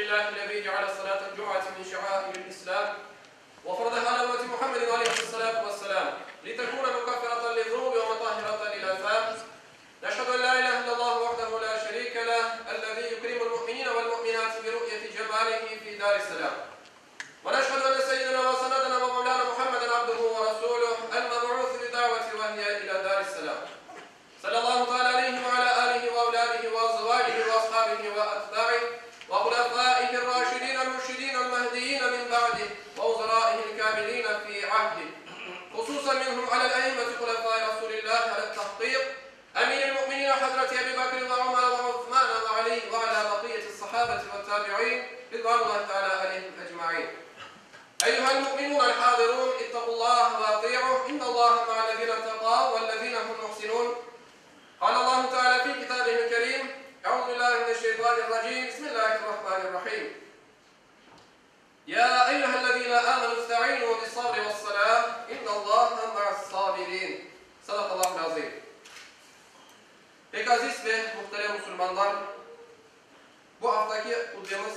لله الذي جعل صلاة الجمعة من شعائر الإسلام وفرضها على أمة محمد عليه الصلاة والسلام لتكون مكفرة للذنوب ومطهرة للآثام. نشهد أن لا إله إلا الله وحده لا شريك له الذي يكرم المؤمنين والمؤمنات برؤية جماله في دار السلام. ونشهد أن سيدنا وسندنا ومولانا محمدا عبده ورسوله المبعوث بدعوة وهي إلى دار السلام. صلى الله تعالى عليه وعلى آله وأولاده وأزواجه وأصحابه وأتباعه وخلفائه الراشدين المرشدين المهديين من بعده ووزرائه الكاملين في عهده، خصوصا منهم على الأئمة خلفاء رسول الله على التحقيق أمير المؤمنين حضرة أبي بكر وعمر وعثمان وعلي وعلى بقية الصحابة والتابعين رضوان الله تعالى عليهم أجمعين. أيها المؤمنون الحاضرون اتقوا الله وأطيعوه إن الله مع الذين اتقوا والذين هم محسنون. قال الله تعالى في كتابه الكريم: أعوذ بالله من الشيطان الرجيم، بسم الله الرحمن الرحيم. يا أيها الذين آمنوا استعينوا بالصبر والصلاة إن الله مع الصابرين. Sadakallahu azim. Pek aziz ve muhterem Müslümanlar, bu haftaki hutbemiz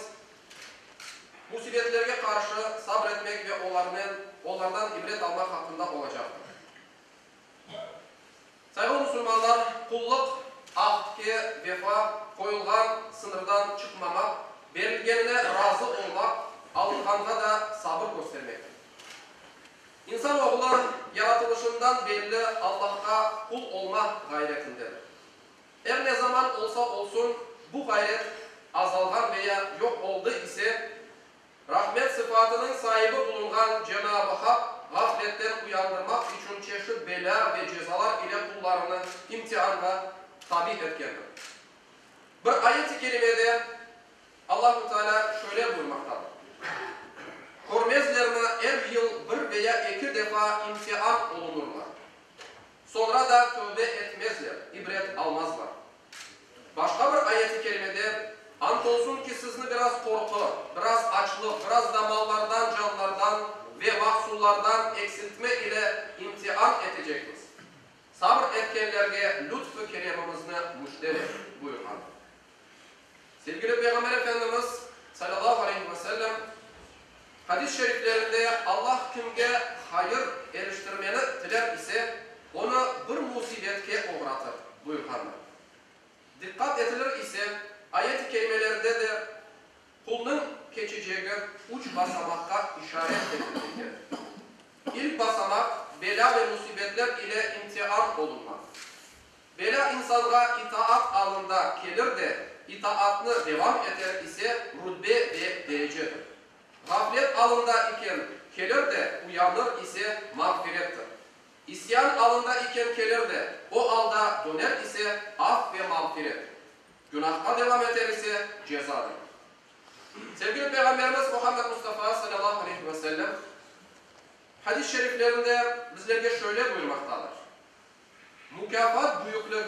musibetlerine karşı sabretmek ve onlardan ibret almak hakkında olacaktır. Sayın Müslümanlar, kulluk, ahdke, vefa, koyulgan sınırdan çıkmamak, verilgenine razı olmak, alınğanda da sabır göstermektir. İnsanoğlu yaratılışından belli Allah'a kul olma gayretindedir. Her ne zaman olsa olsun bu gayret azalgan veya yok oldu ise rahmet sıfatının sahibi bulungan Cenab-ı Hak gafletten uyandırmak için çeşitli bela ve cezalar ile kullarını imtihana tabi etkendir. Bir ayet-i kerimede Allah-u Teala şöyle buyurmaktadır: Görmezlerine her yıl bir veya iki defa imtihan olunurlar. Sonra da tövbe etmezler, ibret almazlar. Başka bir ayet-i kerimede andolsun ki sizni biraz korku, biraz açlık, biraz da mallardan, canlardan ve mahsullardan eksiltme ile imtihan edeceksiniz. Sabır etkenlerge lütfü keremimizni müşteri buyurmaktadır. Sevgili Peygamber Efendimiz sallallahu aleyhi ve sellem hadis-i şeriflerinde Allah kimge hayır eriştirmeni diler ise onu bir musibetke uğratır buyurkanlar. Dikkat edilir ise ayet-i kerimelerde de kulun geçeceği uç basamakka işaret edilir. İlk basamak bela ve musibetler ile imtihan olunmak. Bela insanlara itaat alında gelir de itaatını devam eder ise rütbe ve derecedir. Gaflet alında iken gelir de uyanır ise mağfirettir. İsyan alında iken gelir de o alda döner ise af ve mağfiret. Günahta devam eder ise cezadır. Sevgili Peygamberimiz Muhammed Mustafa sallallahu aleyhi ve sellem hadis-i şeriflerinde bizlerge şöyle buyurmaktadır: Mükafat büyüklüğü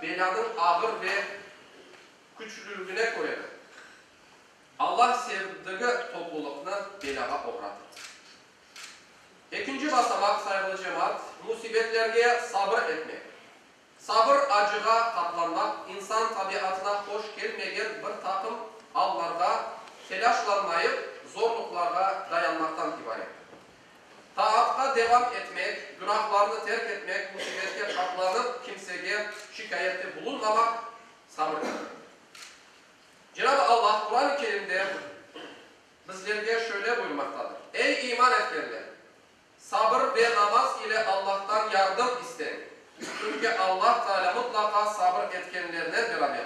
belanın ağır ve güçlülüğüne göredir. Allah sevdiği toplulukunu belağa uğratır. İkinci basamak sayılı cemaat, musibetlerge sabır etmek. Sabır acığa katlanmak, insan tabiatına hoş gelmeyen bir takım allarda telaşlanmayıp zorluklara dayanmaktan ibarettir. Taatta devam etmek, günahlarını terk etmek, musibetke katlanıp kimseye şikayette bulunmamak sabırdır. Cenab-ı Allah Kur'an-ı Kerim'de bizlerge şöyle buyurmaktadır: Ey iman etkenler! Sabır ve namaz ile Allah'tan yardım isteyin. Çünkü Allah Teala mutlaka sabır etkenlerine beraber.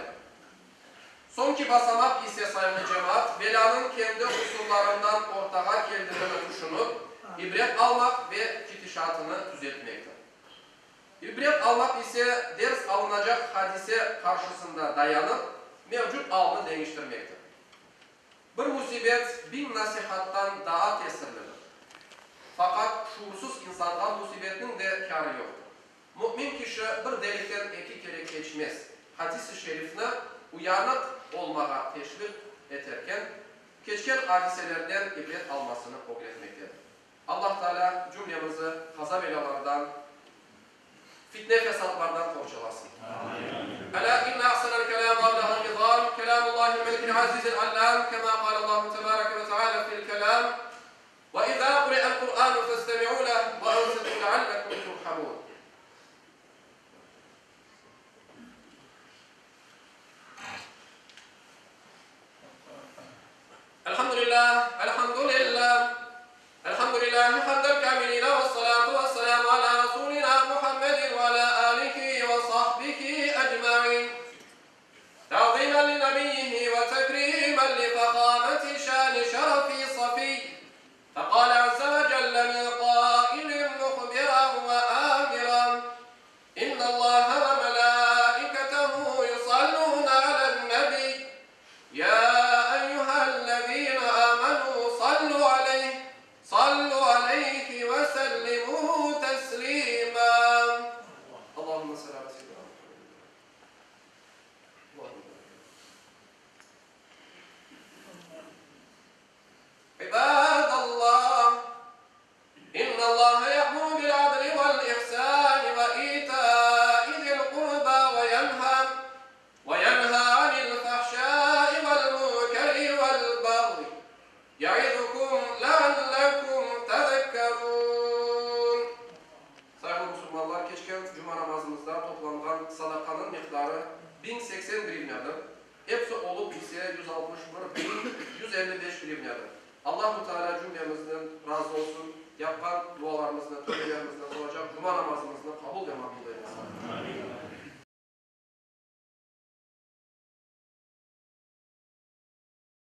Sonki basamak ise sayılı cemaat, belanın kendi usullarından ortaya geldiğini düşünüp, ibret almak ve gidişatını düzeltmektir. İbret almak ise ders alınacak hadise karşısında dayanıp, mevcut algı değiştirmektir. Bir musibet bin nasihattan daha tesirlidir. Fakat şuursuz insanda musibetin de kârı yoktur. Mümin kişi bir delikten iki kere geçmez. Hadis-i şerifine uyanık olmaya teşvik ederken, geçken hadiselerden ibret almasını öğretmektedir. Allah Teala cümlemizi kaza belalardan, fitne fesatlardan kurtarasın. Ala inna ahsanal kelam ve ahsanal nizam kelamullahil melikil azizil allam kema kâle الحمد لله الحمد لله حمد الكاملين والصلاة والسلام على رسولنا محمد وعلى آله وصحبه أجمعين تعظيما لنبيه وتكريما لفخامة شان شرف صفي فقال عز وجل من قائل مخبرا وآمرا إن الله وملائكته يصلون على النبي يا أيها الذين آمنوا صلوا عليه وسلموا تسليما اللهم صل على سيدنا محمد عباد الله إن الله يأمر بالعدل والإحسان وإيتاء ذي القربى وينهى عن الفحشاء والمنكر والبغي يعظكم لعلكم tezekkerun. Sayın Müslümanlar, geçen cuma namazımızda toplanılan sadakanın miktarı 1080 hryvniyadır. Hepsi olup ise 161.155 hryvniyadır. Allah-u Teala cümlemizden razı olsun. Yapan dualarımızdan, tövbelerimizden olacak cuma namazımızdan kabul ve makbul eylesin.